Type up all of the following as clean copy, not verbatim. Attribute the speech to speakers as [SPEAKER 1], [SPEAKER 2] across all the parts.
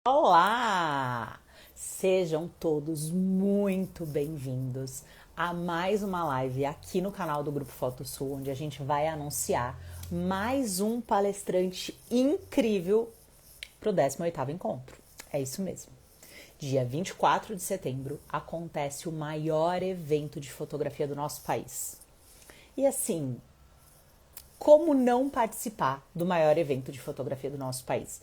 [SPEAKER 1] Olá! Sejam todos muito bem-vindos a mais uma live aqui no canal do Grupo Foto Sul, onde a gente vai anunciar mais um palestrante incrível para o 18º encontro. É isso mesmo. Dia 24 de setembro acontece o maior evento de fotografia do nosso país. E assim, como não participar do maior evento de fotografia do nosso país?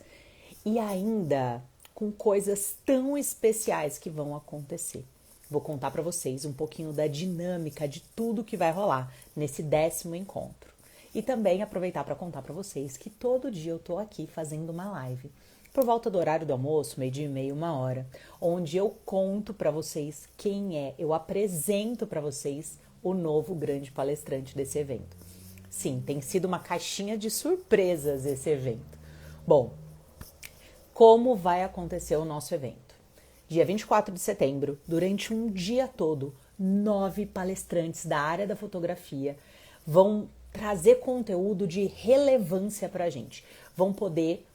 [SPEAKER 1] E ainda com coisas tão especiais que vão acontecer. Vou contar para vocês um pouquinho da dinâmica de tudo que vai rolar nesse 10º encontro. E também aproveitar para contar para vocês que todo dia eu tô aqui fazendo uma live, por volta do horário do almoço, 12h30, 1h, onde eu conto para vocês quem é, eu apresento para vocês o novo grande palestrante desse evento. Sim, tem sido uma caixinha de surpresas esse evento. Bom, como vai acontecer o nosso evento? Dia 24 de setembro, durante um dia todo, 9 palestrantes da área da fotografia vão trazer conteúdo de relevância para a gente. Vão poder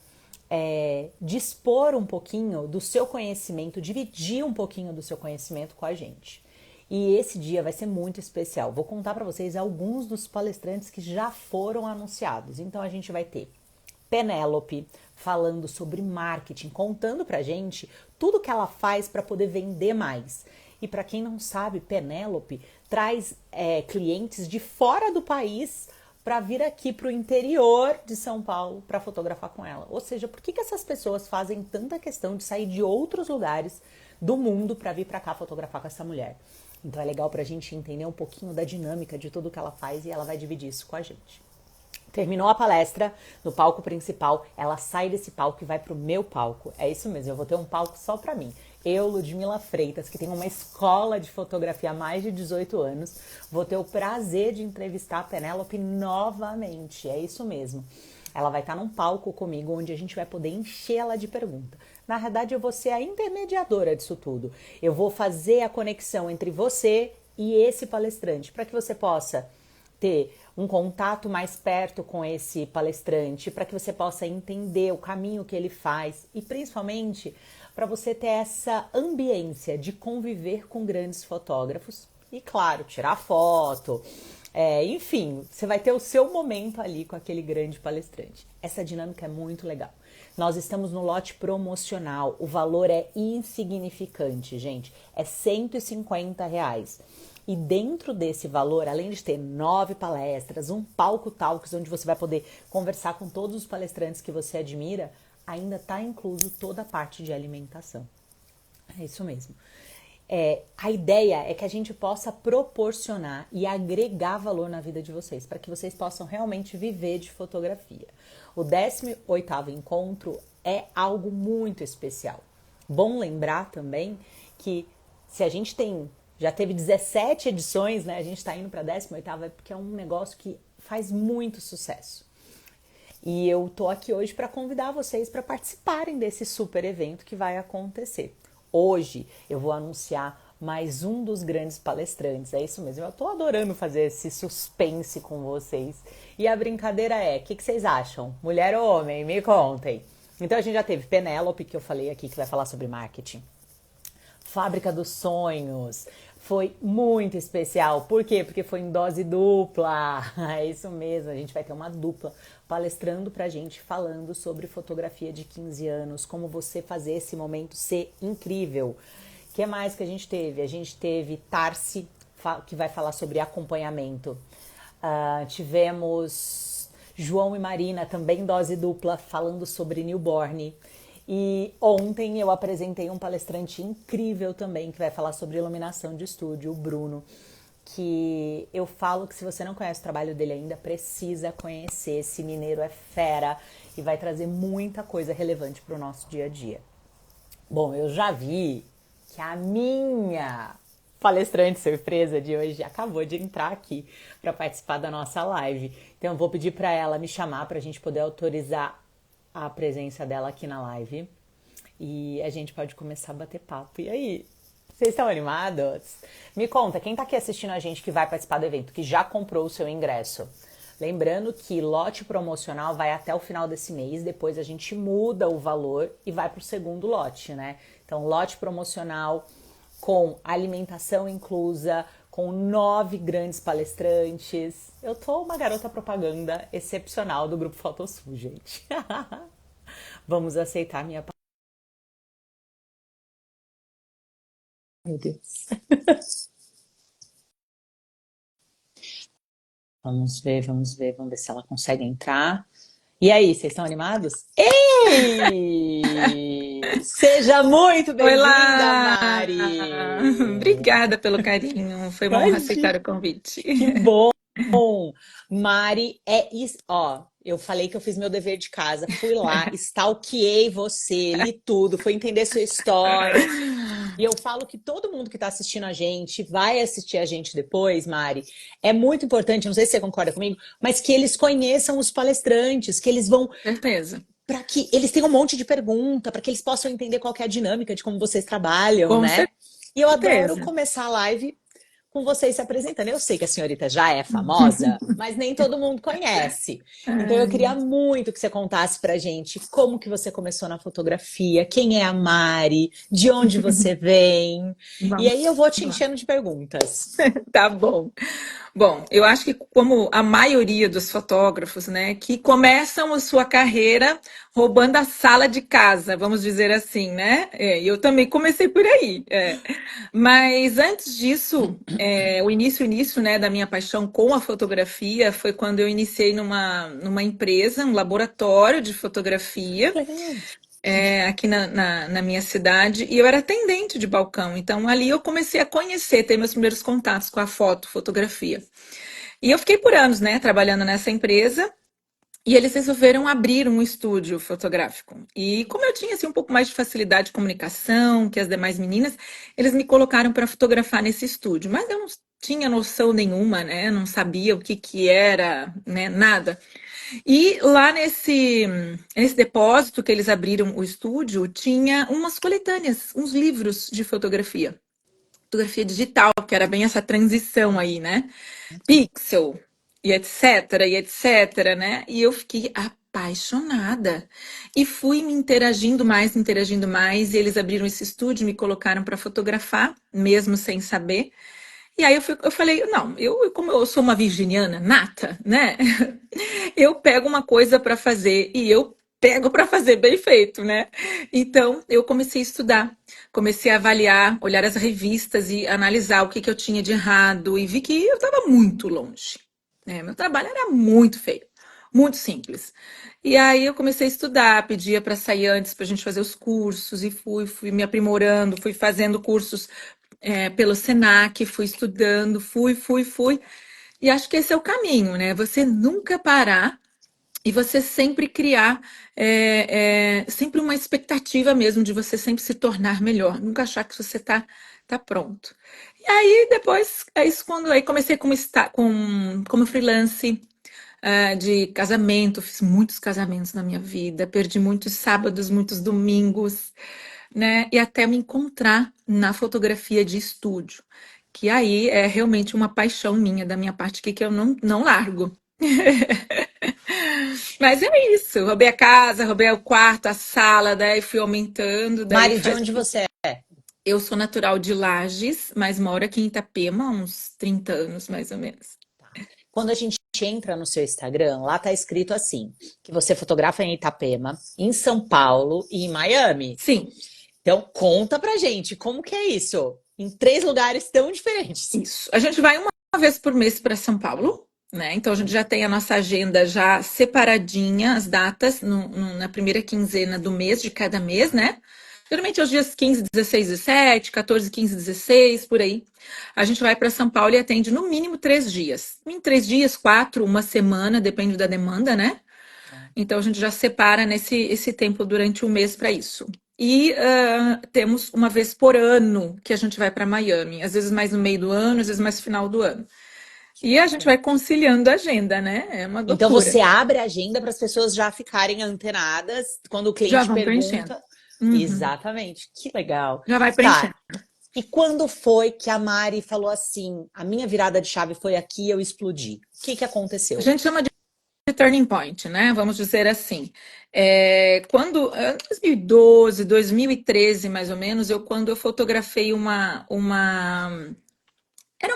[SPEAKER 1] dispor um pouquinho do seu conhecimento, dividir um pouquinho do seu conhecimento com a gente. E esse dia vai ser muito especial. Vou contar para vocês alguns dos palestrantes que já foram anunciados. Então a gente vai ter Penélope falando sobre marketing, contando pra gente tudo que ela faz para poder vender mais. E para quem não sabe, Penélope traz clientes de fora do país para vir aqui para o interior de São Paulo para fotografar com ela. Ou seja, por que essas pessoas fazem tanta questão de sair de outros lugares do mundo para vir para cá fotografar com essa mulher? Então é legal para a gente entender um pouquinho da dinâmica de tudo que ela faz e ela vai dividir isso com a gente. Terminou a palestra no palco principal, ela sai desse palco e vai pro meu palco. É isso mesmo, eu vou ter um palco só pra mim. Eu, Ludmila Freitas, que tenho uma escola de fotografia há mais de 18 anos, vou ter o prazer de entrevistar a Penélope novamente. É isso mesmo. Ela vai estar num palco comigo, onde a gente vai poder encher ela de perguntas. Na verdade, eu vou ser a intermediadora disso tudo. Eu vou fazer a conexão entre você e esse palestrante, para que você possa ter um contato mais perto com esse palestrante, para que você possa entender o caminho que ele faz e principalmente para você ter essa ambiência de conviver com grandes fotógrafos e, claro, tirar foto. Enfim, você vai ter o seu momento ali com aquele grande palestrante. Essa dinâmica é muito legal. Nós estamos no lote promocional, o valor é insignificante, gente, é R$150. E dentro desse valor, além de ter 9 palestras, um palco talks, onde você vai poder conversar com todos os palestrantes que você admira, ainda está incluso toda a parte de alimentação. É isso mesmo. A ideia é que a gente possa proporcionar e agregar valor na vida de vocês, para que vocês possam realmente viver de fotografia. O 18º encontro é algo muito especial. Bom lembrar também que se a gente já teve 17 edições, né? A gente está indo para a 18ª, é porque é um negócio que faz muito sucesso. E eu tô aqui hoje para convidar vocês para participarem desse super evento que vai acontecer. Hoje eu vou anunciar mais um dos grandes palestrantes. É isso mesmo, eu tô adorando fazer esse suspense com vocês. E a brincadeira o que vocês acham? Mulher ou homem? Me contem. Então a gente já teve Penélope, que eu falei aqui, que vai falar sobre marketing. Fábrica dos Sonhos. Foi muito especial. Por quê? Porque foi em dose dupla. É isso mesmo, a gente vai ter uma dupla palestrando pra gente, falando sobre fotografia de 15 anos, como você fazer esse momento ser incrível. O que mais que a gente teve? A gente teve Tarsi, que vai falar sobre acompanhamento. Tivemos João e Marina, também dose dupla, falando sobre newborn. E ontem eu apresentei um palestrante incrível também, que vai falar sobre iluminação de estúdio, o Bruno, que eu falo que se você não conhece o trabalho dele ainda, precisa conhecer. Esse mineiro é fera e vai trazer muita coisa relevante para o nosso dia a dia. Bom, eu já vi que a minha palestrante surpresa de hoje acabou de entrar aqui para participar da nossa live. Então eu vou pedir para ela me chamar para a gente poder autorizar a presença dela aqui na live e a gente pode começar a bater papo. E aí, vocês estão animados? Me conta, quem tá aqui assistindo a gente que vai participar do evento, que já comprou o seu ingresso? Lembrando que lote promocional vai até o final desse mês, depois a gente muda o valor e vai para o segundo lote, né? Então, lote promocional com alimentação inclusa, com 9 grandes palestrantes. Eu tô uma garota propaganda excepcional do Grupo Fotosul, gente. Vamos aceitar minha... Meu Deus. Vamos ver se ela consegue entrar. E aí, vocês estão animados? Ei! Seja muito
[SPEAKER 2] Oi
[SPEAKER 1] bem-vinda,
[SPEAKER 2] lá!
[SPEAKER 1] Mari!
[SPEAKER 2] Obrigada pelo carinho. Foi uma honra aceitar
[SPEAKER 1] Imagina,
[SPEAKER 2] o convite.
[SPEAKER 1] que bom! Mari, é isso. Ó, eu falei que eu fiz meu dever de casa, fui lá, stalkeei você, li tudo, fui entender sua história. E eu falo que todo mundo que está assistindo a gente, vai assistir a gente depois, Mari, é muito importante, não sei se você concorda comigo, mas que eles conheçam os palestrantes, que eles vão,
[SPEAKER 2] Certeza.
[SPEAKER 1] para que eles tenham um monte de pergunta, para que eles possam entender qual que é a dinâmica de como vocês trabalham,
[SPEAKER 2] Com
[SPEAKER 1] né? E eu adoro
[SPEAKER 2] certeza.
[SPEAKER 1] começar a live com vocês se apresentando. Eu sei que a senhorita já é famosa, mas nem todo mundo conhece. Então eu queria
[SPEAKER 2] Ai,
[SPEAKER 1] muito que você contasse pra gente como que você começou na fotografia, quem é a Mari, de onde você vem. E
[SPEAKER 2] vamos
[SPEAKER 1] aí eu vou te
[SPEAKER 2] lá.
[SPEAKER 1] enchendo de perguntas.
[SPEAKER 2] Tá bom. Bom, eu acho que como a maioria dos fotógrafos, né, que começam a sua carreira roubando a sala de casa, vamos dizer assim, né? Eu também comecei por aí. Mas antes disso, o início, né, da minha paixão com a fotografia foi quando eu iniciei numa empresa, um laboratório de fotografia
[SPEAKER 1] Legal.
[SPEAKER 2] aqui na minha cidade, e eu era atendente de balcão. Então ali eu comecei a conhecer, ter meus primeiros contatos com a fotografia. E eu fiquei por anos, né, trabalhando nessa empresa. E eles resolveram abrir um estúdio fotográfico. E como eu tinha assim, um pouco mais de facilidade de comunicação que as demais meninas, eles me colocaram para fotografar nesse estúdio. Mas eu não tinha noção nenhuma, né? Não sabia o que que era, né? Nada. E lá nesse depósito que eles abriram o estúdio, tinha umas coletâneas, uns livros de fotografia. Fotografia digital, que era bem essa transição aí, né? Pixel e etc, né? E eu fiquei apaixonada e fui me interagindo mais, e eles abriram esse estúdio, me colocaram para fotografar, mesmo sem saber. E aí eu falei, não, como eu sou uma virginiana nata, né? Eu pego uma coisa para fazer e eu pego para fazer bem feito, né? Então eu comecei a estudar, comecei a avaliar, olhar as revistas e analisar o que que eu tinha de errado e vi que eu estava muito longe, né? Meu trabalho era muito feio, muito simples. E aí eu comecei a estudar, pedia para sair antes para a gente fazer os cursos e fui me aprimorando, fui fazendo cursos pelo Senac, fui estudando, fui. E acho que esse é o caminho, né? Você nunca parar e você sempre criar sempre uma expectativa mesmo de você sempre se tornar melhor, nunca achar que você tá pronto. E aí depois, é isso quando aí comecei como freelance de casamento, fiz muitos casamentos na minha vida, perdi muitos sábados, muitos domingos, né? E até me encontrar na fotografia de estúdio, que aí é realmente uma paixão minha, da minha parte aqui, que eu não largo. Mas é isso, roubei a casa, roubei o quarto, a sala, daí fui aumentando, daí
[SPEAKER 1] Mari, de
[SPEAKER 2] faz...
[SPEAKER 1] onde você é?
[SPEAKER 2] Eu sou natural de Lages, mas moro aqui em Itapema há uns 30 anos, mais ou menos.
[SPEAKER 1] Quando a gente entra no seu Instagram, lá tá escrito assim, que você fotografa em Itapema, em São Paulo e em Miami.
[SPEAKER 2] Sim,
[SPEAKER 1] Então conta pra gente, como que é isso? Em 3 lugares tão diferentes.
[SPEAKER 2] isso. A gente vai uma vez por mês para São Paulo, né? Então a gente já tem a nossa agenda já separadinha, as datas na primeira quinzena do mês, de cada mês, né? Geralmente é os dias 15, 16, 17, 14, 15, 16, por aí. A gente vai para São Paulo e atende no mínimo 3 dias. Em 3 dias, quatro, uma semana, depende da demanda, né? Então a gente já separa esse tempo durante o mês para isso. E temos uma vez por ano que a gente vai para Miami, às vezes mais no meio do ano, às vezes mais no final do ano.
[SPEAKER 1] Que
[SPEAKER 2] E a gente
[SPEAKER 1] bacana.
[SPEAKER 2] vai conciliando a agenda, né? É uma
[SPEAKER 1] Então
[SPEAKER 2] loucura.
[SPEAKER 1] você abre a agenda para as pessoas já ficarem antenadas quando o
[SPEAKER 2] Já
[SPEAKER 1] cliente
[SPEAKER 2] vão preenchendo.
[SPEAKER 1] pergunta.
[SPEAKER 2] Uhum.
[SPEAKER 1] Exatamente. Que legal.
[SPEAKER 2] Já vai
[SPEAKER 1] Tá.
[SPEAKER 2] preenchendo.
[SPEAKER 1] E quando foi que a Mari falou assim, a minha virada de chave foi aqui e eu explodi? O que que
[SPEAKER 2] A
[SPEAKER 1] aconteceu?
[SPEAKER 2] gente chama de turning point, né? Vamos dizer assim. Quando, 2012, 2013, mais ou menos, quando eu fotografei era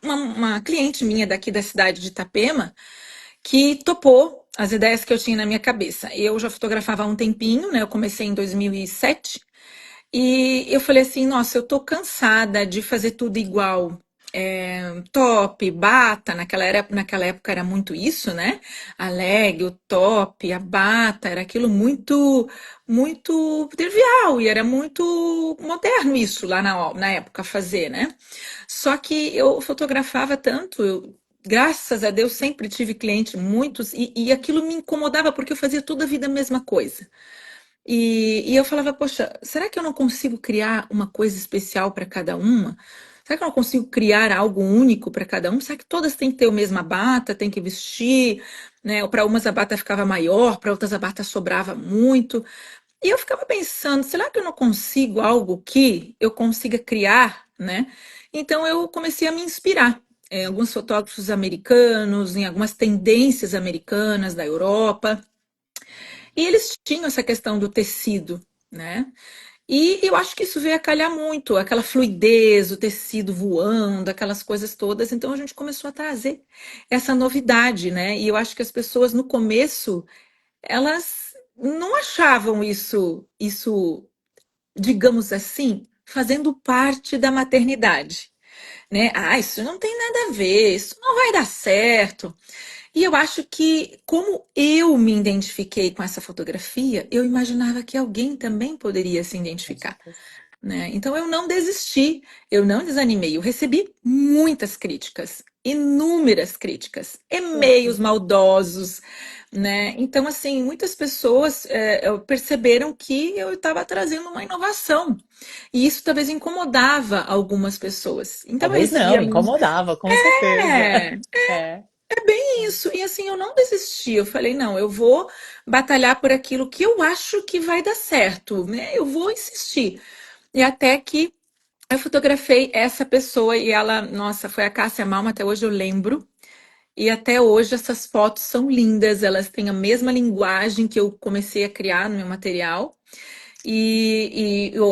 [SPEAKER 2] uma cliente minha daqui da cidade de Itapema, que topou as ideias que eu tinha na minha cabeça. Eu já fotografava há um tempinho, né? Eu comecei em 2007 e eu falei assim, nossa, eu tô cansada de fazer tudo igual. Top, bata, naquela época era muito isso, né? A leg, o top, a bata, era aquilo muito, muito trivial e era muito moderno isso lá na época fazer, né? Só que eu fotografava tanto, graças a Deus sempre tive clientes, muitos, e aquilo me incomodava porque eu fazia toda a vida a mesma coisa. E eu falava, poxa, será que eu não consigo criar uma coisa especial para cada uma? Será que eu não consigo criar algo único para cada um? Será que todas têm que ter a mesma bata, têm que vestir, né? Para umas a bata ficava maior, para outras a bata sobrava muito. E eu ficava pensando, será que eu não consigo algo que eu consiga criar, né? Então eu comecei a me inspirar em alguns fotógrafos americanos, em algumas tendências americanas da Europa. E eles tinham essa questão do tecido, né? E eu acho que isso veio a calhar muito, aquela fluidez, o tecido voando, aquelas coisas todas. Então a gente começou a trazer essa novidade, né? E eu acho que as pessoas no começo, elas não achavam isso, digamos assim, fazendo parte da maternidade, né? Ah, isso não tem nada a ver, isso não vai dar certo. E eu acho que, como eu me identifiquei com essa fotografia, eu imaginava que alguém também poderia se
[SPEAKER 1] Com
[SPEAKER 2] identificar,
[SPEAKER 1] certeza.
[SPEAKER 2] né? Então eu não desisti, eu não desanimei. Eu recebi muitas críticas, inúmeras críticas, e-mails
[SPEAKER 1] Poxa,
[SPEAKER 2] maldosos, né? Então, assim, muitas pessoas perceberam que eu estava trazendo uma inovação. E isso talvez incomodava algumas pessoas. Então eu
[SPEAKER 1] talvez
[SPEAKER 2] recebia.
[SPEAKER 1] não, incomodava, com certeza.
[SPEAKER 2] É,
[SPEAKER 1] É.
[SPEAKER 2] isso. E assim, eu não desisti. Eu falei, não, eu vou batalhar por aquilo que eu acho que vai dar certo, né? Eu vou insistir. E até que eu fotografei essa pessoa e ela, nossa, foi a Cássia Malma, até hoje eu lembro. E até hoje essas fotos são lindas, elas têm a mesma linguagem que eu comecei a criar no meu material.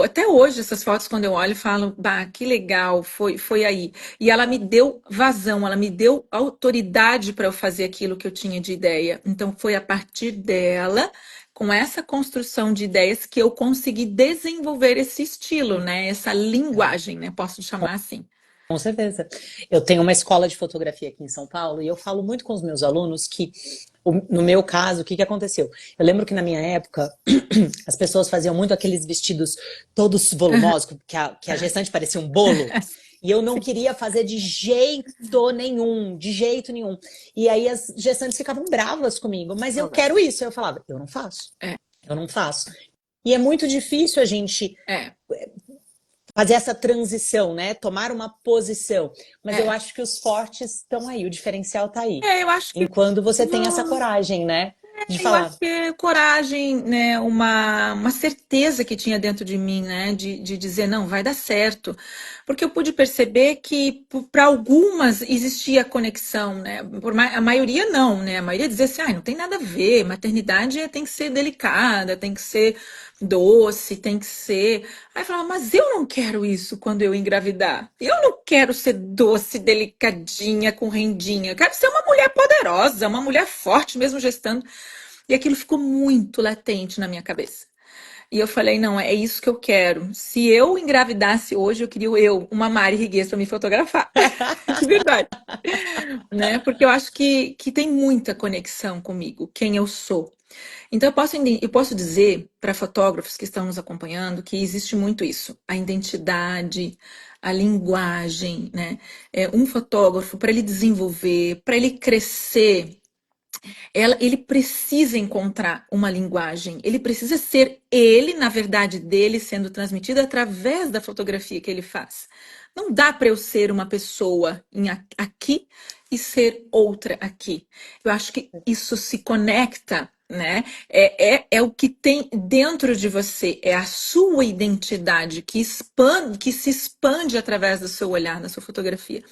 [SPEAKER 2] Até hoje, essas fotos, quando eu olho, eu falo, bah, que legal, foi aí. E ela me deu vazão, ela me deu autoridade para eu fazer aquilo que eu tinha de ideia. Então, foi a partir dela, com essa construção de ideias, que eu consegui desenvolver esse estilo, né? Essa linguagem, né? Posso chamar assim.
[SPEAKER 1] Com certeza. Eu tenho uma escola de fotografia aqui em São Paulo e eu falo muito com os meus alunos que, no meu caso, o que que aconteceu? Eu lembro que na minha época as pessoas faziam muito aqueles vestidos todos
[SPEAKER 2] Aham,
[SPEAKER 1] volumosos, que a gestante parecia um bolo. E eu não
[SPEAKER 2] sim.
[SPEAKER 1] queria fazer de jeito nenhum, de jeito nenhum. E aí as gestantes ficavam bravas comigo, mas eu quero isso. Aí eu falava, eu não faço,
[SPEAKER 2] É,
[SPEAKER 1] eu não faço. E é muito difícil a gente
[SPEAKER 2] é,
[SPEAKER 1] fazer essa transição, né? Tomar uma posição. Mas eu
[SPEAKER 2] é.
[SPEAKER 1] acho que os fortes estão aí, o diferencial está aí.
[SPEAKER 2] Eu acho que
[SPEAKER 1] Enquanto você tem essa coragem, né? De
[SPEAKER 2] Eu acho
[SPEAKER 1] falar,
[SPEAKER 2] que é coragem, né, uma certeza que tinha dentro de mim, né, de dizer, não, vai dar certo. Porque eu pude perceber que para algumas existia conexão, né, a maioria não, né, a maioria dizia assim, ah, não tem nada a ver, maternidade tem que ser delicada, tem que ser doce, tem que ser... Aí eu falava, mas eu não quero isso quando eu engravidar. Eu não quero ser doce, delicadinha, com rendinha. Eu quero ser uma mulher poderosa, uma mulher forte, mesmo gestando. E aquilo ficou muito latente na minha cabeça. E eu falei, não, é isso que eu quero. Se eu engravidasse hoje, eu queria uma Mari Riguez para me fotografar. De verdade. Né? Porque eu acho que tem muita conexão comigo, quem eu sou. Então eu posso dizer para fotógrafos que estão nos acompanhando que existe muito isso, a identidade, a linguagem, né? Um fotógrafo, para ele desenvolver, para ele crescer, ele precisa encontrar uma linguagem, ele precisa ser ele, na verdade dele, sendo transmitido através da fotografia que ele faz. Não dá para eu ser uma pessoa aqui e ser outra aqui. Eu acho que isso se conecta né? É o que tem dentro de você, é a sua identidade que se expande através do seu olhar, da sua fotografia.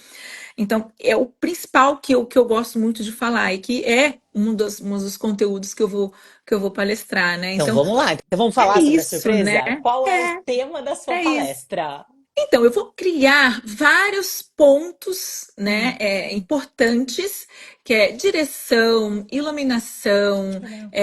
[SPEAKER 2] Então, é o principal que eu gosto muito de falar e que é um dos conteúdos que eu vou palestrar, né?
[SPEAKER 1] Então
[SPEAKER 2] Então,
[SPEAKER 1] vamos lá. Então vamos
[SPEAKER 2] é
[SPEAKER 1] falar sobre a
[SPEAKER 2] isso, né?
[SPEAKER 1] surpresa? Qual é o
[SPEAKER 2] É,
[SPEAKER 1] tema da sua
[SPEAKER 2] é isso.
[SPEAKER 1] palestra?
[SPEAKER 2] Então, eu vou criar vários pontos, né,
[SPEAKER 1] Hum,
[SPEAKER 2] importantes, que é direção, iluminação,
[SPEAKER 1] que legal.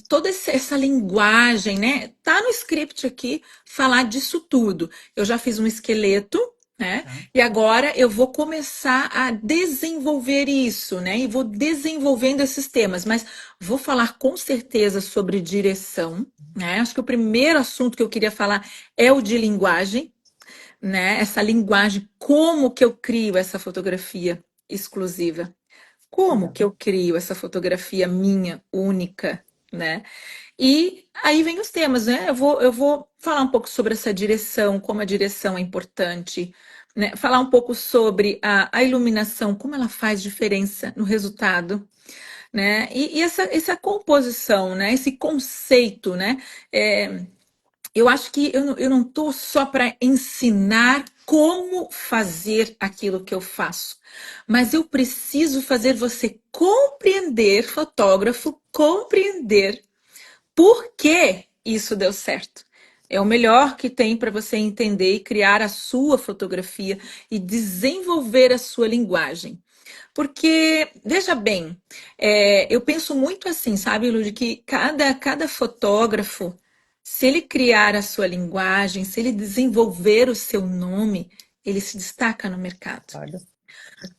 [SPEAKER 2] toda essa linguagem, né? Tá no script aqui falar disso tudo. Eu já fiz um esqueleto, né?
[SPEAKER 1] Tá.
[SPEAKER 2] E agora eu vou começar a desenvolver isso, né? E vou desenvolvendo esses temas, mas vou falar com certeza sobre direção, né? Acho que o primeiro assunto que eu queria falar é o de linguagem, né? Essa linguagem, como que eu crio essa fotografia exclusiva? Como
[SPEAKER 1] Legal.
[SPEAKER 2] que eu crio essa fotografia minha, única, né? E aí vem os temas, né? Eu vou falar um pouco sobre essa direção, como a direção é importante, né? Falar um pouco sobre a iluminação, como ela faz diferença no resultado, né? E essa composição, né? Esse conceito, né? É, eu acho que eu não estou só para ensinar como fazer aquilo que eu faço, mas eu preciso fazer você compreender, fotógrafo, compreender por que isso deu certo. É o melhor que tem para você entender e criar a sua fotografia e desenvolver a sua linguagem. Porque, veja bem, eu penso muito assim, sabe, Lud, que cada fotógrafo, se ele criar a sua linguagem, se ele desenvolver o seu nome, ele se destaca no mercado.
[SPEAKER 1] Concordo.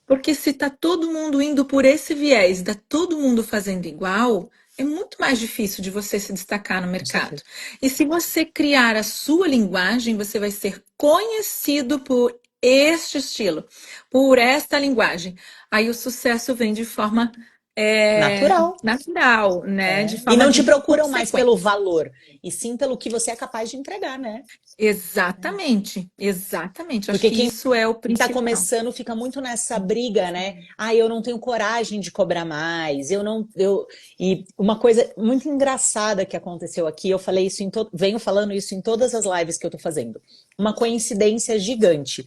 [SPEAKER 2] Porque se está todo mundo indo por esse viés, está todo mundo fazendo igual, é muito mais difícil de você se destacar no
[SPEAKER 1] Com
[SPEAKER 2] mercado.
[SPEAKER 1] certeza.
[SPEAKER 2] E se você criar a sua linguagem, você vai ser conhecido por este estilo, por esta linguagem. Aí o sucesso vem de forma
[SPEAKER 1] Natural.
[SPEAKER 2] natural, né? De
[SPEAKER 1] E
[SPEAKER 2] forma
[SPEAKER 1] não te
[SPEAKER 2] de
[SPEAKER 1] procuram mais pelo
[SPEAKER 2] consequência.
[SPEAKER 1] valor, e sim pelo que você é capaz de entregar, né?
[SPEAKER 2] Exatamente, exatamente. Acho
[SPEAKER 1] Porque
[SPEAKER 2] que
[SPEAKER 1] quem
[SPEAKER 2] isso é o
[SPEAKER 1] está
[SPEAKER 2] principal.
[SPEAKER 1] começando fica muito nessa briga, né? Ah, eu não tenho coragem de cobrar mais. Eu não, eu E uma coisa muito engraçada que aconteceu aqui, eu falei isso venho falando isso em todas as lives que eu tô fazendo. Uma coincidência gigante.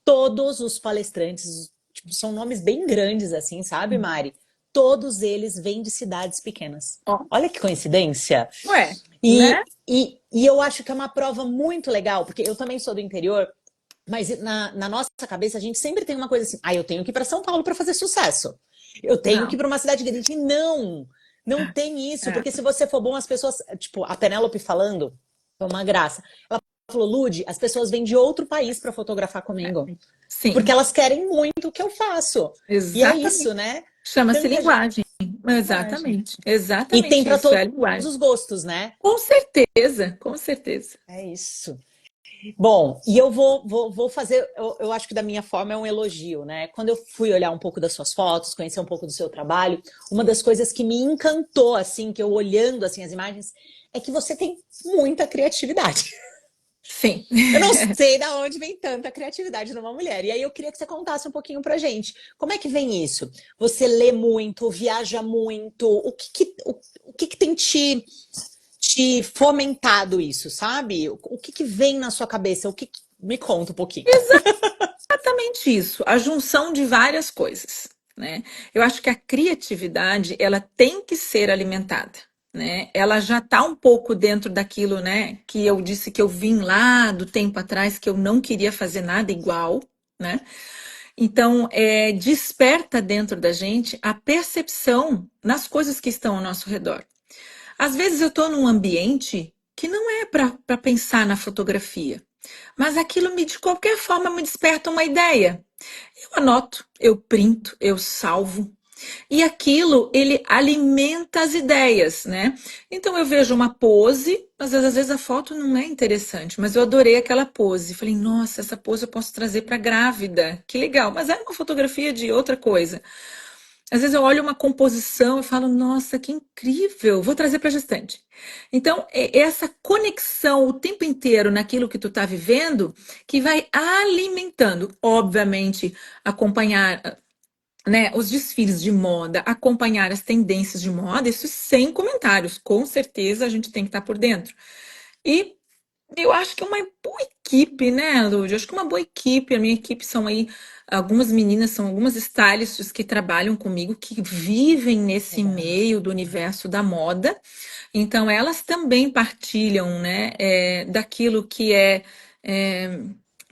[SPEAKER 1] Todos os palestrantes, tipo, são nomes bem grandes assim, sabe, Mari? Todos eles vêm de cidades pequenas.
[SPEAKER 2] Ó,
[SPEAKER 1] Olha que coincidência.
[SPEAKER 2] ué,
[SPEAKER 1] E,
[SPEAKER 2] né?
[SPEAKER 1] e eu acho que é uma prova muito legal, porque eu também sou do interior, mas na nossa cabeça a gente sempre tem uma coisa assim: ah, eu tenho que ir para São Paulo para fazer sucesso. Eu tenho que ir
[SPEAKER 2] Não.
[SPEAKER 1] para uma cidade grande. E não, não tem isso,
[SPEAKER 2] É,
[SPEAKER 1] porque se você for bom, as pessoas, tipo, a Penélope falando, foi uma graça. Ela falou: Lude, as pessoas vêm de outro país para fotografar comigo, porque
[SPEAKER 2] sim,
[SPEAKER 1] elas querem muito o que eu faço. E é isso,
[SPEAKER 2] exatamente.
[SPEAKER 1] né?
[SPEAKER 2] Chama-se
[SPEAKER 1] Tanta gente.
[SPEAKER 2] linguagem.
[SPEAKER 1] Linguagem.
[SPEAKER 2] Exatamente.
[SPEAKER 1] E tem
[SPEAKER 2] Exatamente
[SPEAKER 1] para
[SPEAKER 2] isso, é
[SPEAKER 1] todos
[SPEAKER 2] a linguagem.
[SPEAKER 1] os gostos, né?
[SPEAKER 2] Com certeza, com certeza.
[SPEAKER 1] É isso. Bom, e eu vou fazer, eu acho que da minha forma é um elogio, né? Quando eu fui olhar um pouco das suas fotos, conhecer um pouco do seu trabalho, uma das coisas que me encantou, assim, que eu olhando assim as imagens, é que você tem muita criatividade.
[SPEAKER 2] Sim.
[SPEAKER 1] Eu não sei de onde vem tanta criatividade numa mulher. E aí eu queria que você contasse um pouquinho pra gente. Como é que vem isso? Você lê muito, viaja muito, o que que tem te fomentado isso, sabe? O que que vem na sua cabeça? Me conta um pouquinho.
[SPEAKER 2] Exatamente isso. A junção de várias coisas, né? Eu acho que a criatividade, ela tem que ser alimentada, né? Ela já está um pouco dentro daquilo, né, que eu disse que eu vim lá do tempo atrás, que eu não queria fazer nada igual, né? Então, desperta dentro da gente a percepção nas coisas que estão ao nosso redor. Às vezes eu estou num ambiente que não é para pensar na fotografia, mas aquilo de qualquer forma me desperta uma ideia. Eu anoto, eu printo, eu salvo. E aquilo, ele alimenta as ideias, né? Então eu vejo uma pose, às vezes a foto não é interessante, mas eu adorei aquela pose. Falei, nossa, essa pose eu posso trazer para grávida. Que legal, mas era uma fotografia de outra coisa. Às vezes eu olho uma composição e falo, nossa, que incrível, vou trazer para gestante. Então, é essa conexão o tempo inteiro naquilo que tu está vivendo que vai alimentando, obviamente, acompanhar né, os desfiles de moda, acompanhar as tendências de moda, isso sem comentários. Com certeza a gente tem que estar por dentro. E eu acho que é uma boa equipe, né, Lúdia? Acho que uma boa equipe. A minha equipe são aí algumas meninas, são algumas stylists que trabalham comigo, que vivem nesse
[SPEAKER 1] Legal.
[SPEAKER 2] meio do universo da moda. Então, elas também partilham, né, daquilo que é,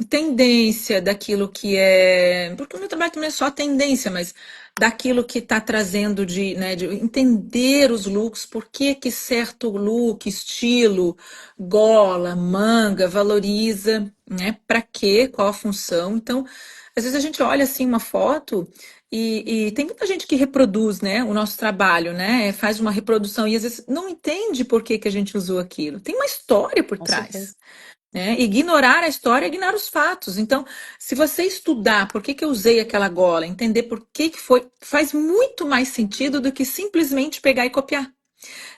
[SPEAKER 2] tendência, daquilo que é. Porque o meu trabalho também é só tendência, mas daquilo que está trazendo né, de entender os looks, por que que certo look, estilo, gola, manga, valoriza, né? Para quê? Qual a função? Então, às vezes a gente olha assim uma foto e tem muita gente que reproduz, né, o nosso trabalho, né? Faz uma reprodução e às vezes não entende por que que a gente usou aquilo. Tem uma história por
[SPEAKER 1] Com
[SPEAKER 2] trás.
[SPEAKER 1] certeza.
[SPEAKER 2] Né? Ignorar a história é ignorar os fatos. Então, se você estudar por que que eu usei aquela gola, entender por que que foi, faz muito mais sentido do que simplesmente pegar e copiar.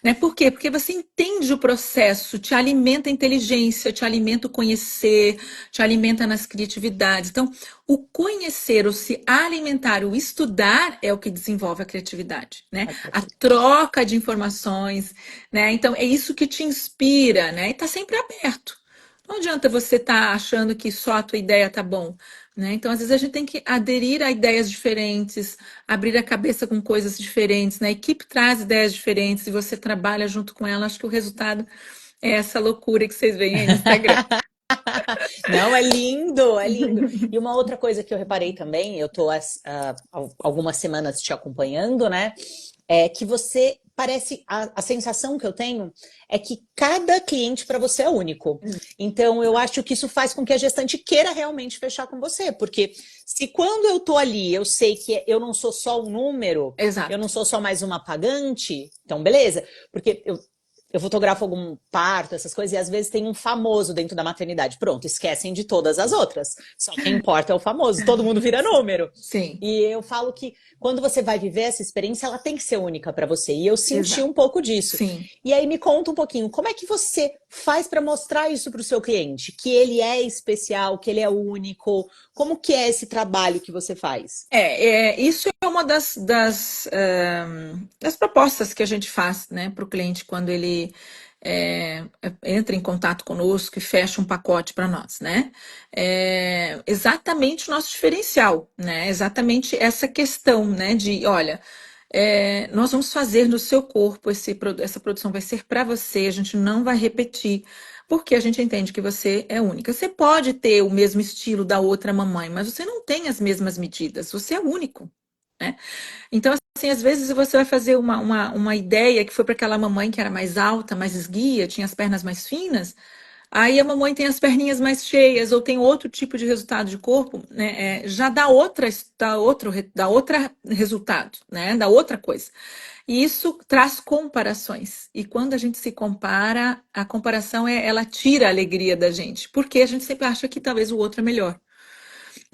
[SPEAKER 2] Né? Por quê? Porque você entende o processo, te alimenta a inteligência, te alimenta o conhecer, te alimenta nas criatividades. Então, o conhecer, o se alimentar, o estudar é o que desenvolve a criatividade, né?
[SPEAKER 1] A
[SPEAKER 2] A
[SPEAKER 1] criatividade.
[SPEAKER 2] troca de informações, né? Então, é isso que te inspira, né? E tá sempre aberto. Não adianta você estar achando que só a tua ideia tá bom, né? Então, às vezes a gente tem que aderir a ideias diferentes, abrir a cabeça com coisas diferentes, né? A equipe traz ideias diferentes e você trabalha junto com ela. Acho que o resultado é essa loucura que vocês veem aí no Instagram.
[SPEAKER 1] Não, é lindo, é lindo. E uma outra coisa que eu reparei também, eu tô algumas semanas te acompanhando, né? É que você parece, a sensação que eu tenho é que cada cliente para você é único. Então, eu acho que isso faz com que a gestante queira realmente fechar com você, porque se quando eu tô ali, eu sei que eu não sou só um número, eu
[SPEAKER 2] Exato.
[SPEAKER 1] não sou só mais uma pagante, então beleza, porque eu fotografo algum parto, essas coisas, e às vezes tem um famoso dentro da maternidade. Pronto, esquecem de todas as outras. Só quem importa é o famoso, todo mundo vira número.
[SPEAKER 2] Sim,
[SPEAKER 1] E eu falo que quando você vai viver essa experiência, ela tem que ser única para você. E eu senti
[SPEAKER 2] exato.
[SPEAKER 1] um pouco disso.
[SPEAKER 2] Sim.
[SPEAKER 1] E aí me conta um pouquinho, como é que você faz para mostrar isso para o seu cliente? Que ele é especial, que ele é único? Como que é esse trabalho que você faz?
[SPEAKER 2] Isso é uma das propostas que a gente faz, né, para o cliente quando ele entra em contato conosco e fecha um pacote para nós, né? É exatamente o nosso diferencial, né? Exatamente essa questão, né, de, olha, nós vamos fazer no seu corpo, essa produção vai ser para você, a gente não vai repetir, porque a gente entende que você é única. Você pode ter o mesmo estilo da outra mamãe, mas você não tem as mesmas medidas, você é único. Né? Então, assim, às vezes você vai fazer uma ideia que foi para aquela mamãe que era mais alta, mais esguia, tinha as pernas mais finas, aí a mamãe tem as perninhas mais cheias, ou tem outro tipo de resultado de corpo, né? Já dá outra resultado, né? Dá outra coisa. E isso traz comparações. E quando a gente se compara, a comparação ela tira a alegria da gente, porque a gente sempre acha que talvez o outro é melhor.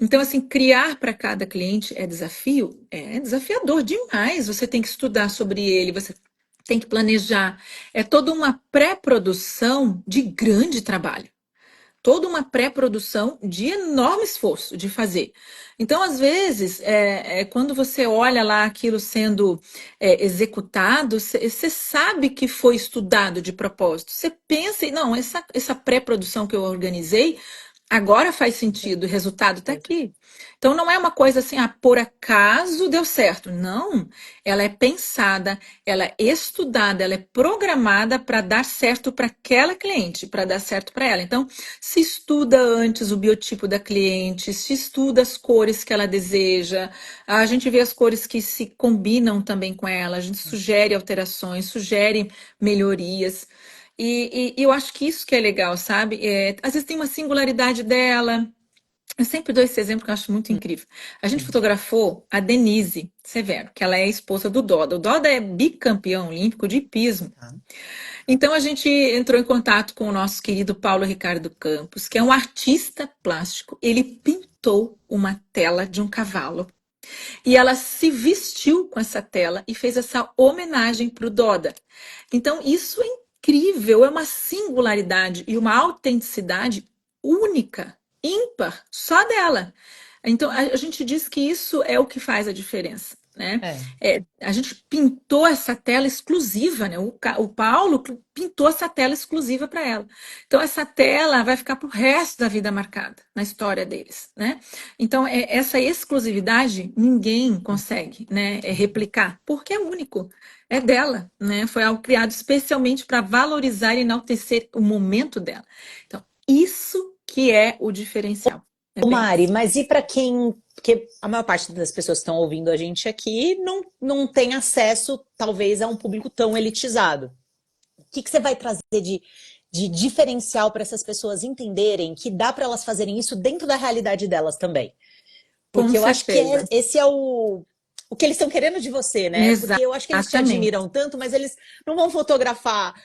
[SPEAKER 2] Então, assim, criar para cada cliente é desafio? É desafiador demais. Você tem que estudar sobre ele, você tem que planejar. É toda uma pré-produção de grande trabalho. Toda uma pré-produção de enorme esforço de fazer. Então, às vezes, quando você olha lá aquilo sendo executado, você sabe que foi estudado de propósito. Você pensa, não, essa pré-produção que eu organizei agora faz sentido, o resultado está aqui. Então não é uma coisa assim, por acaso deu certo. Não, ela é pensada, ela é estudada, ela é programada para dar certo para aquela cliente, para dar certo para ela. Então, se estuda antes o biotipo da cliente, se estuda as cores que ela deseja, a gente vê as cores que se combinam também com ela, a gente sugere alterações, sugere melhorias. E eu acho que isso que é legal, sabe? Às vezes tem uma singularidade dela. Eu sempre dou esse exemplo que eu acho muito incrível. A gente fotografou a Denise Severo, que ela é a esposa do Doda. O Doda é bicampeão olímpico de hipismo.
[SPEAKER 1] Tá?
[SPEAKER 2] Então a gente entrou em contato com o nosso querido Paulo Ricardo Campos, que é um artista plástico. Ele pintou uma tela de um cavalo e ela se vestiu com essa tela e fez essa homenagem para o Doda. Então, isso é incrível, é uma singularidade e uma autenticidade única, ímpar, só dela. Então, a gente diz que isso é o que faz a diferença, né?
[SPEAKER 1] É.
[SPEAKER 2] A gente pintou essa tela exclusiva, né? O Paulo pintou essa tela exclusiva para ela. Então, essa tela vai ficar para o resto da vida marcada na história deles, né? Então, essa exclusividade ninguém consegue, né, replicar, porque é único, é dela, né? Foi algo criado especialmente para valorizar e enaltecer o momento dela. Então, isso que é o diferencial. É
[SPEAKER 1] Ô,
[SPEAKER 2] bem
[SPEAKER 1] Mari,
[SPEAKER 2] isso.
[SPEAKER 1] mas e para quem. Porque a maior parte das pessoas que estão ouvindo a gente aqui não tem acesso, talvez, a um público tão elitizado. O que que você vai trazer de diferencial para essas pessoas entenderem que dá para elas fazerem isso dentro da realidade delas também?
[SPEAKER 2] Com
[SPEAKER 1] Porque eu acho que
[SPEAKER 2] certeza.
[SPEAKER 1] esse é o que eles estão querendo de você, né? Porque eu acho que eles te
[SPEAKER 2] Exatamente.
[SPEAKER 1] admiram tanto, mas eles não vão fotografar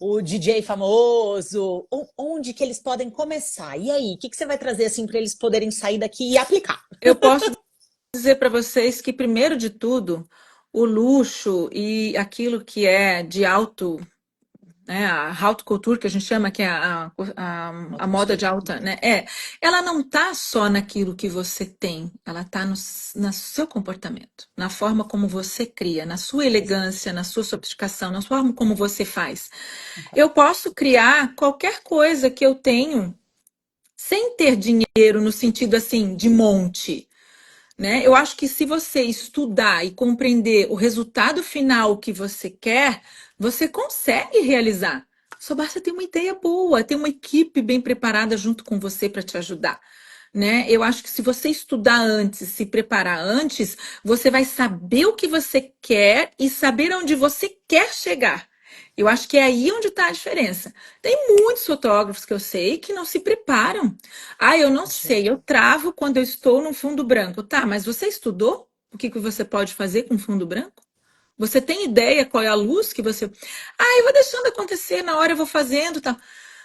[SPEAKER 1] o DJ famoso. Onde que eles podem começar? E aí, o que que você vai trazer assim para eles poderem sair daqui e aplicar?
[SPEAKER 2] Eu posso dizer para vocês que, primeiro de tudo, o luxo e aquilo que é de alto, né, a haute couture, que a gente chama, que é a
[SPEAKER 1] Alta
[SPEAKER 2] moda de
[SPEAKER 1] costura.
[SPEAKER 2] alta, né? Ela não tá só naquilo que você tem, ela tá no seu comportamento, na forma como você cria, na sua elegância, na sua sofisticação, na forma como você faz.
[SPEAKER 1] Concordo.
[SPEAKER 2] Eu posso criar qualquer coisa que eu tenho sem ter dinheiro no sentido assim de monte, né? Eu acho que se você estudar e compreender o resultado final que você quer, você consegue realizar. Só basta ter uma ideia boa, ter uma equipe bem preparada junto com você para te ajudar. Né? Eu acho que se você estudar antes, se preparar antes, você vai saber o que você quer e saber onde você quer chegar. Eu acho que é aí onde está a diferença. Tem muitos fotógrafos que eu sei que não se preparam. Ah, eu não sei, eu travo quando eu estou no fundo branco. Tá, mas você estudou o que que você pode fazer com fundo branco? Você tem ideia qual é a luz que você. Ah, eu vou deixando acontecer, na hora eu vou fazendo, tal.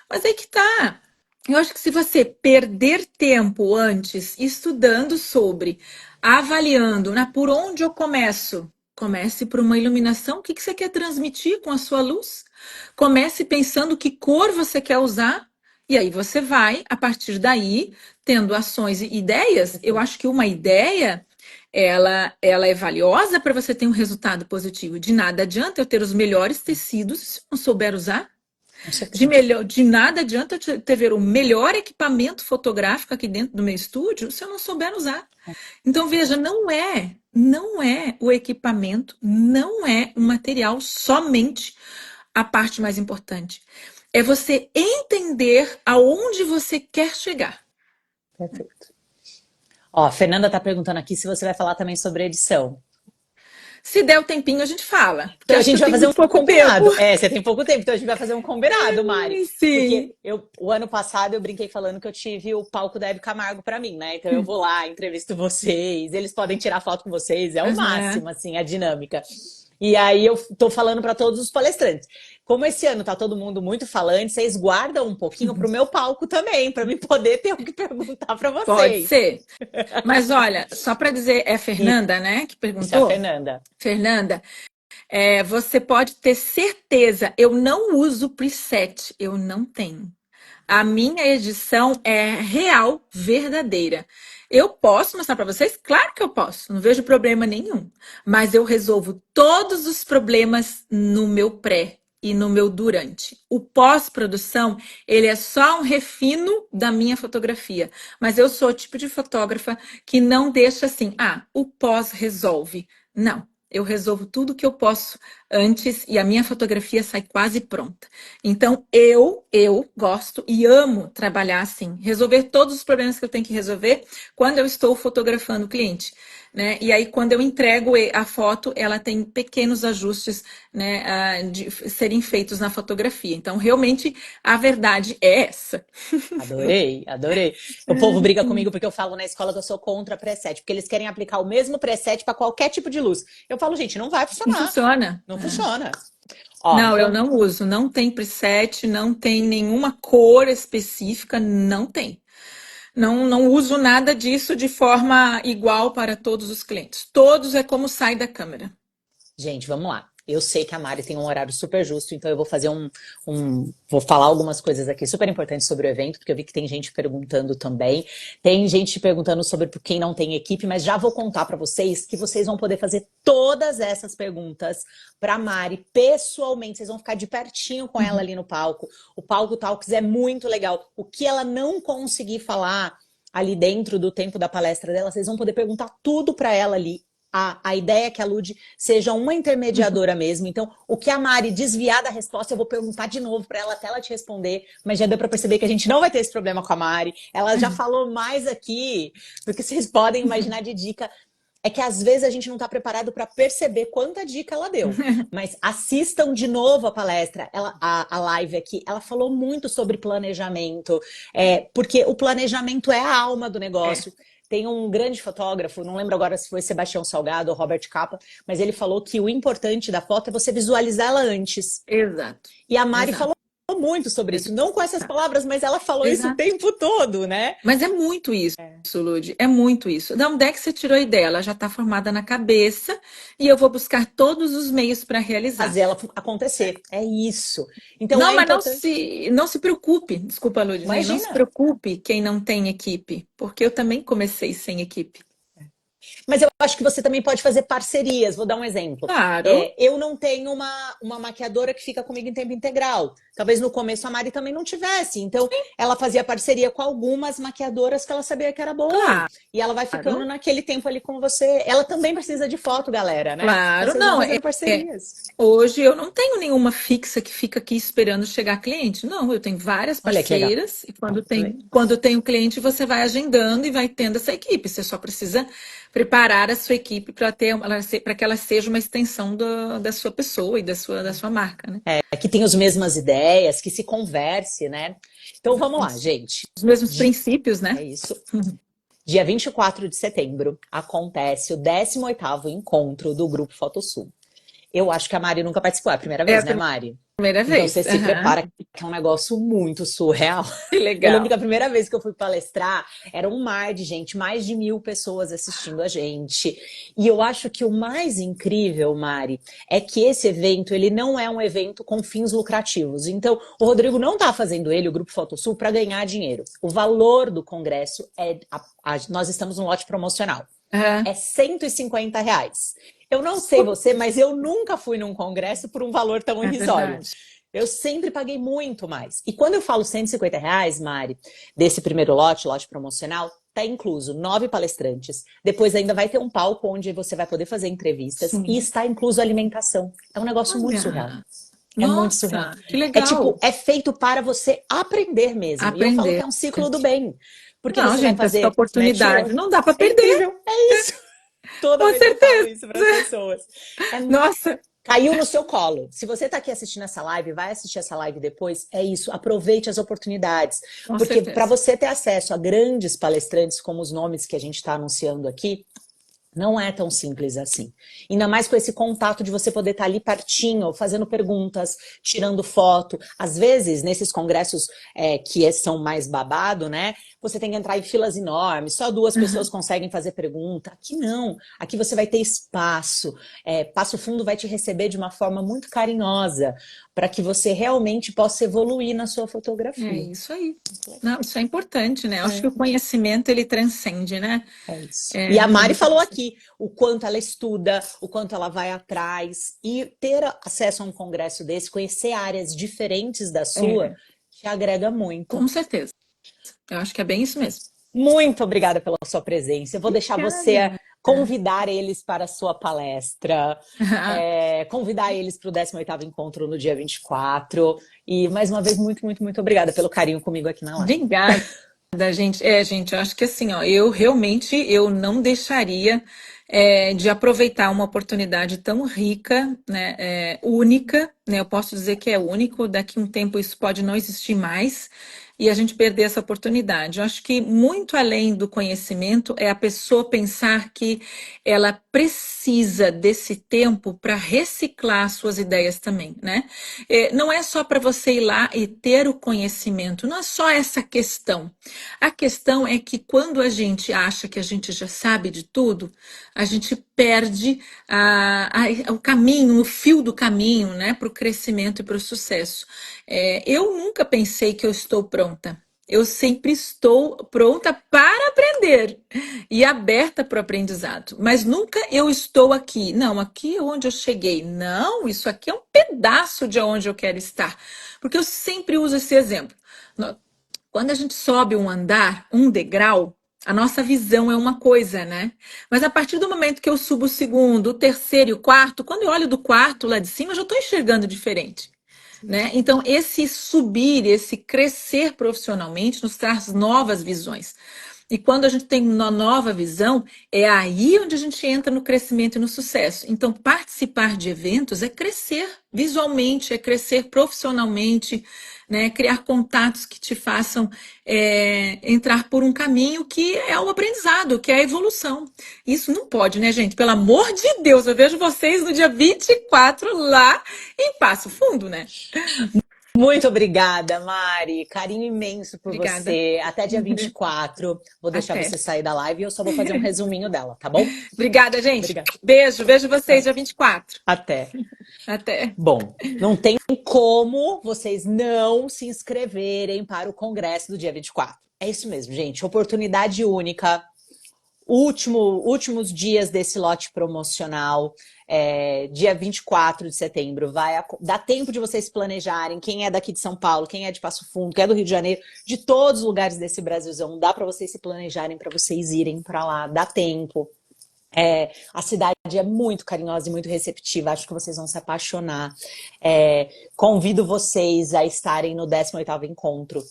[SPEAKER 2] Mas aí que tá. Eu acho que se você perder tempo antes estudando sobre, avaliando, né, por onde eu começo? Comece por uma iluminação. O que que você quer transmitir com a sua luz? Comece pensando que cor você quer usar. E aí você vai, a partir daí, tendo ações e ideias. Eu acho que uma ideia, ela é valiosa para você ter um resultado positivo. De nada adianta eu ter os melhores tecidos se eu não souber usar.
[SPEAKER 1] Com certeza.
[SPEAKER 2] De nada adianta eu ter o melhor equipamento fotográfico aqui dentro do meu estúdio se eu não souber usar. Então, veja, não é o equipamento, não é o material somente a parte mais importante. É você entender aonde você quer chegar.
[SPEAKER 1] Perfeito. Ó, a Fernanda tá perguntando aqui se você vai falar também sobre edição.
[SPEAKER 2] Se der o tempinho, a gente fala, porque
[SPEAKER 1] Então a
[SPEAKER 2] acho que
[SPEAKER 1] gente
[SPEAKER 2] eu
[SPEAKER 1] vai
[SPEAKER 2] tenho
[SPEAKER 1] fazer
[SPEAKER 2] muito
[SPEAKER 1] um
[SPEAKER 2] pouco tempo.
[SPEAKER 1] combinado. É, você tem pouco tempo, então a gente vai fazer um combinado, Mari.
[SPEAKER 2] Sim.
[SPEAKER 1] Porque o ano passado eu brinquei falando que eu tive o palco da Hebe Camargo pra mim, né? Então eu vou lá, entrevisto vocês, eles podem tirar foto com vocês, é o
[SPEAKER 2] Uhum.
[SPEAKER 1] máximo, assim, a dinâmica. E aí eu tô falando para todos os palestrantes. Como esse ano tá todo mundo muito falante, vocês guardam um pouquinho pro meu palco também, para me poder ter o que perguntar para
[SPEAKER 2] Pode
[SPEAKER 1] vocês.
[SPEAKER 2] ser. Mas olha, só para dizer, é
[SPEAKER 1] E
[SPEAKER 2] Fernanda, né, que
[SPEAKER 1] isso é a
[SPEAKER 2] perguntou?
[SPEAKER 1] Fernanda.
[SPEAKER 2] Fernanda, você pode ter certeza, eu não uso preset, eu não tenho. A minha edição é real, verdadeira. Eu posso mostrar para vocês? Claro que eu posso, não vejo problema nenhum. Mas eu resolvo todos os problemas no meu pré e no meu durante. O pós-produção, ele é só um refino da minha fotografia. Mas eu sou o tipo de fotógrafa que não deixa assim, o pós resolve. Não. Eu resolvo tudo que eu posso antes e a minha fotografia sai quase pronta. Então, eu gosto e amo trabalhar assim, resolver todos os problemas que eu tenho que resolver quando eu estou fotografando o cliente, né? E aí, quando eu entrego a foto, ela tem pequenos ajustes, né, de serem feitos na fotografia. Então, realmente, a verdade é essa.
[SPEAKER 1] Adorei, adorei. O povo briga comigo porque eu falo na escola que eu sou contra preset, porque eles querem aplicar o mesmo preset para qualquer tipo de luz. Eu falo, gente, não vai
[SPEAKER 2] Não
[SPEAKER 1] funcionar.
[SPEAKER 2] funciona.
[SPEAKER 1] Não
[SPEAKER 2] É.
[SPEAKER 1] funciona. Ó,
[SPEAKER 2] Não, eu
[SPEAKER 1] então,
[SPEAKER 2] não uso. Não tem preset, não tem nenhuma cor específica, não tem. Não uso nada disso de forma igual para todos os clientes. Todos é como sai da câmera.
[SPEAKER 1] gente, vamos lá. Eu sei que a Mari tem um horário super justo, então eu vou fazer vou falar algumas coisas aqui super importantes sobre o evento, porque eu vi que tem gente perguntando também. Tem gente perguntando sobre por quem não tem equipe, mas já vou contar para vocês que vocês vão poder fazer todas essas perguntas para Mari pessoalmente. Vocês vão ficar de pertinho com ela
[SPEAKER 2] Uhum.
[SPEAKER 1] ali no palco. O Palco Talks é muito legal. O que ela não conseguir falar ali dentro do tempo da palestra dela, vocês vão poder perguntar tudo para ela ali. A ideia é que a Lud seja uma intermediadora mesmo. Então, o que a Mari desviar da resposta, eu vou perguntar de novo para ela até ela te responder. Mas já deu para perceber que a gente não vai ter esse problema com a Mari. Ela já falou mais aqui do que vocês podem imaginar de dica. É que às vezes a gente não está preparado para perceber quanta dica ela deu. Mas assistam de novo a palestra, a live aqui. Ela falou muito sobre planejamento, porque o planejamento é a alma do
[SPEAKER 2] É,
[SPEAKER 1] negócio. Tem um grande fotógrafo, não lembro agora se foi Sebastião Salgado ou Robert Capa, mas ele falou que o importante da foto é você visualizá-la antes.
[SPEAKER 2] exato,
[SPEAKER 1] E a Mari
[SPEAKER 2] exato,
[SPEAKER 1] falou muito sobre isso, não com essas
[SPEAKER 2] exato.
[SPEAKER 1] palavras, mas ela falou isso o
[SPEAKER 2] Exato.
[SPEAKER 1] tempo todo, né?
[SPEAKER 2] Mas é muito isso, Lud, é muito isso. Da onde é que você tirou a ideia? Ela já está formada na cabeça e eu vou buscar todos os meios para realizar.
[SPEAKER 1] Fazer ela acontecer. É isso. Então
[SPEAKER 2] Não,
[SPEAKER 1] é
[SPEAKER 2] mas
[SPEAKER 1] importante.
[SPEAKER 2] não se preocupe, desculpa, Ludzinha, não se
[SPEAKER 1] Imagina.
[SPEAKER 2] preocupe quem não tem equipe, porque eu também comecei sem equipe.
[SPEAKER 1] Mas eu acho que você também pode fazer parcerias. Vou dar um exemplo.
[SPEAKER 2] Claro,
[SPEAKER 1] Eu não tenho uma maquiadora que fica comigo em tempo integral. Talvez no começo a Mari também não tivesse. Então, ela fazia parceria com algumas maquiadoras que ela sabia que era boa. E ela vai ficando
[SPEAKER 2] claro,
[SPEAKER 1] naquele tempo ali com você. Ela também precisa de foto, galera, né? Então,
[SPEAKER 2] claro.
[SPEAKER 1] vocês vão
[SPEAKER 2] Não,
[SPEAKER 1] fazendo parcerias.
[SPEAKER 2] hoje eu não tenho nenhuma fixa que fica aqui esperando chegar cliente. Não, eu tenho várias
[SPEAKER 1] Olha que legal.
[SPEAKER 2] parceiras e quando tem o cliente, você vai agendando e vai tendo essa equipe. Você só precisa preparar a sua equipe para que ela seja uma extensão da sua pessoa e da sua marca, né?
[SPEAKER 1] Que tem as mesmas ideias, que se converse, né? Então, vamos lá, gente.
[SPEAKER 2] Os mesmos princípios,
[SPEAKER 1] É
[SPEAKER 2] né?
[SPEAKER 1] isso. Dia 24 de setembro acontece o 18º encontro do Grupo Fotosul. Eu acho que a Mari nunca participou, é a primeira
[SPEAKER 2] É
[SPEAKER 1] vez,
[SPEAKER 2] a
[SPEAKER 1] né, Mari?
[SPEAKER 2] primeira
[SPEAKER 1] Então
[SPEAKER 2] vez.
[SPEAKER 1] você se
[SPEAKER 2] Aham.
[SPEAKER 1] prepara, que é um negócio muito surreal.
[SPEAKER 2] Que
[SPEAKER 1] Eu lembro
[SPEAKER 2] legal.
[SPEAKER 1] que a primeira vez que eu fui palestrar era um mar de gente, mais de 1.000 pessoas assistindo a gente. E eu acho que o mais incrível, Mari, é que esse evento ele não é um evento com fins lucrativos. Então, o Rodrigo não está fazendo ele, o Grupo Fotosul, para ganhar dinheiro. O valor do congresso nós estamos no lote promocional.
[SPEAKER 2] Aham.
[SPEAKER 1] É R$ 150. Eu não sei você, mas eu nunca fui num congresso por um valor tão
[SPEAKER 2] É
[SPEAKER 1] irrisório.
[SPEAKER 2] verdade.
[SPEAKER 1] Eu sempre paguei muito mais. E quando eu falo R$ 150, Mari, desse primeiro lote promocional, tá incluso 9 palestrantes. Depois ainda vai ter um palco onde você vai poder fazer entrevistas e
[SPEAKER 2] Sim.
[SPEAKER 1] está incluso alimentação. É um negócio muito surreal.
[SPEAKER 2] Olha,
[SPEAKER 1] É muito surreal.
[SPEAKER 2] nossa, que
[SPEAKER 1] É tipo,
[SPEAKER 2] legal.
[SPEAKER 1] é feito para você aprender mesmo. E eu falo que
[SPEAKER 2] Aprender.
[SPEAKER 1] é um ciclo do bem. Porque
[SPEAKER 2] Não,
[SPEAKER 1] você vai
[SPEAKER 2] gente, essa
[SPEAKER 1] fazer
[SPEAKER 2] oportunidade
[SPEAKER 1] network.
[SPEAKER 2] não dá para
[SPEAKER 1] É
[SPEAKER 2] perder,
[SPEAKER 1] incrível. É isso. Toda
[SPEAKER 2] com
[SPEAKER 1] vez eu falo
[SPEAKER 2] certeza.
[SPEAKER 1] isso para as pessoas. É
[SPEAKER 2] Nossa,
[SPEAKER 1] Caiu no seu colo. Se você está aqui assistindo essa live, vai assistir essa live depois, é isso. Aproveite as oportunidades.
[SPEAKER 2] com
[SPEAKER 1] Porque para
[SPEAKER 2] certeza.
[SPEAKER 1] você ter acesso a grandes palestrantes, como os nomes que a gente está anunciando aqui, não é tão simples assim. Ainda mais com esse contato de você poder estar ali pertinho, fazendo perguntas, tirando foto. Às vezes, nesses congressos que são mais babado, né? Você tem que entrar em filas enormes, só 2 pessoas conseguem fazer pergunta. Aqui não. Aqui você vai ter espaço. Passo Fundo vai te receber de uma forma muito carinhosa, para que você realmente possa evoluir na sua
[SPEAKER 2] É
[SPEAKER 1] fotografia.
[SPEAKER 2] isso aí. Não, isso é importante, né? Eu acho que
[SPEAKER 1] É.
[SPEAKER 2] o conhecimento ele transcende, né?
[SPEAKER 1] É isso. E a
[SPEAKER 2] É
[SPEAKER 1] Mari
[SPEAKER 2] muito
[SPEAKER 1] falou
[SPEAKER 2] isso.
[SPEAKER 1] aqui o quanto ela estuda, o quanto ela vai atrás, e ter acesso a um congresso desse, conhecer áreas diferentes da sua,
[SPEAKER 2] É,
[SPEAKER 1] te agrega muito.
[SPEAKER 2] com certeza. Eu acho que é bem isso mesmo.
[SPEAKER 1] Muito obrigada pela sua presença. Eu vou deixar você
[SPEAKER 2] Obrigada.
[SPEAKER 1] convidar eles para a sua palestra, convidar eles para o 18º encontro no dia 24. E mais uma vez, muito, muito, muito obrigada pelo carinho comigo aqui na live.
[SPEAKER 2] Obrigada, gente. Gente, eu acho que assim, ó, eu realmente eu não deixaria de aproveitar uma oportunidade tão rica, né, única, né? Eu posso dizer que é único, daqui a um tempo isso pode não existir mais. E a gente perder essa oportunidade. Eu acho que muito além do conhecimento é a pessoa pensar que ela precisa desse tempo para reciclar suas ideias também, né? Não é só para você ir lá e ter o conhecimento, não é só essa questão. A questão é que quando a gente acha que a gente já sabe de tudo, a gente perde o caminho, o fio do caminho, né, para o crescimento e para o sucesso. Eu nunca pensei que eu estou pronta. Eu sempre estou pronta para aprender e aberta para o aprendizado. Mas nunca eu estou aqui. Não, aqui é onde eu cheguei. Não, isso aqui é um pedaço de onde eu quero estar. Porque eu sempre uso esse exemplo. Quando a gente sobe um andar, um degrau, a nossa visão é uma coisa, né? Mas a partir do momento que eu subo o segundo, o terceiro e o quarto, quando eu olho do quarto lá de cima, eu já estou enxergando diferente. Né? Então, esse subir, esse crescer profissionalmente nos traz novas visões. E quando a gente tem uma nova visão, é aí onde a gente entra no crescimento e no sucesso. Então, participar de eventos é crescer visualmente, é crescer profissionalmente, né? Criar contatos que te façam entrar por um caminho que é o aprendizado, que é a evolução. Isso não pode, né, gente? Pelo amor de Deus, eu vejo vocês no dia 24 lá em Passo Fundo, né?
[SPEAKER 1] Muito obrigada, Mari. Carinho imenso por
[SPEAKER 2] Obrigada.
[SPEAKER 1] você. Até dia 24. Vou deixar
[SPEAKER 2] Até.
[SPEAKER 1] você sair da live e eu só vou fazer um resuminho dela, tá bom?
[SPEAKER 2] Obrigada, gente.
[SPEAKER 1] Obrigada.
[SPEAKER 2] Beijo, vejo vocês dia 24.
[SPEAKER 1] Até.
[SPEAKER 2] Até.
[SPEAKER 1] Bom, não tem como vocês não se inscreverem para o congresso do dia 24. É isso mesmo, gente. Oportunidade única. Últimos dias desse lote promocional, dia 24 de setembro, dá tempo de vocês planejarem. Quem é daqui de São Paulo, quem é de Passo Fundo, quem é do Rio de Janeiro, de todos os lugares desse Brasilzão, dá para vocês se planejarem, para vocês irem para lá, dá tempo. A cidade é muito carinhosa e muito receptiva, acho que vocês vão se apaixonar. Convido vocês a estarem no 18º encontro.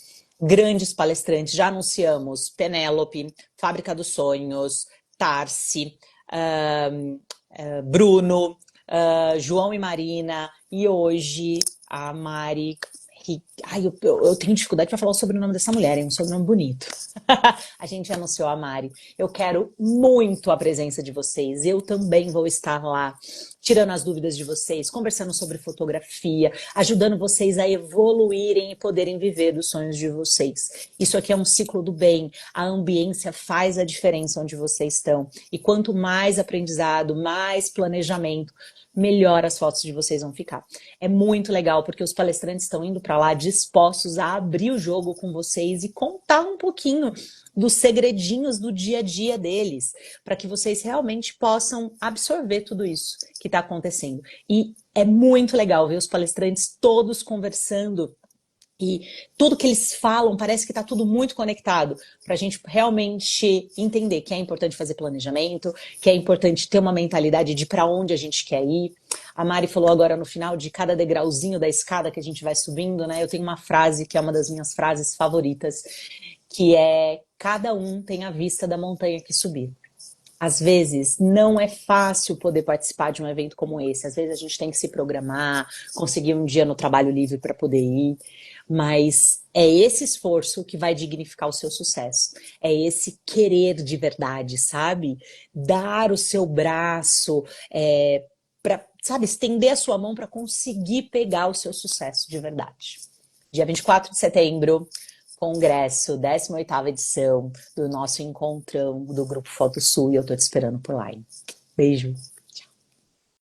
[SPEAKER 1] Grandes palestrantes, já anunciamos Penélope, Fábrica dos Sonhos, Tarsi, Bruno, João e Marina, e hoje a Mari. Ai, eu tenho dificuldade para falar o sobrenome dessa mulher, é um sobrenome bonito. A gente anunciou a Mari. Eu quero muito a presença de vocês. Eu também vou estar lá, tirando as dúvidas de vocês, conversando sobre fotografia, ajudando vocês a evoluírem e poderem viver dos sonhos de vocês. Isso aqui é um ciclo do bem. A ambiência faz a diferença onde vocês estão. E quanto mais aprendizado, mais planejamento, melhor as fotos de vocês vão ficar. É muito legal, porque os palestrantes estão indo para lá dispostos a abrir o jogo com vocês e contar um pouquinho dos segredinhos do dia a dia deles, para que vocês realmente possam absorver tudo isso que está acontecendo. E é muito legal ver os palestrantes todos conversando. E tudo que eles falam parece que está tudo muito conectado para a gente realmente entender que é importante fazer planejamento, que é importante ter uma mentalidade de para onde a gente quer ir. A Mari falou agora no final de cada degrauzinho da escada que a gente vai subindo, né? Eu tenho uma frase que é uma das minhas frases favoritas, que é: cada um tem a vista da montanha que subir. Às vezes não é fácil poder participar de um evento como esse. Às vezes a gente tem que se programar, conseguir um dia no trabalho livre para poder ir. Mas é esse esforço que vai dignificar o seu sucesso. É esse querer de verdade, sabe? Dar o seu braço, para, sabe, estender a sua mão para conseguir pegar o seu sucesso de verdade. Dia 24 de setembro, congresso, 18ª edição do nosso encontrão do Grupo Foto Sul, e eu tô te esperando por lá, hein? Beijo!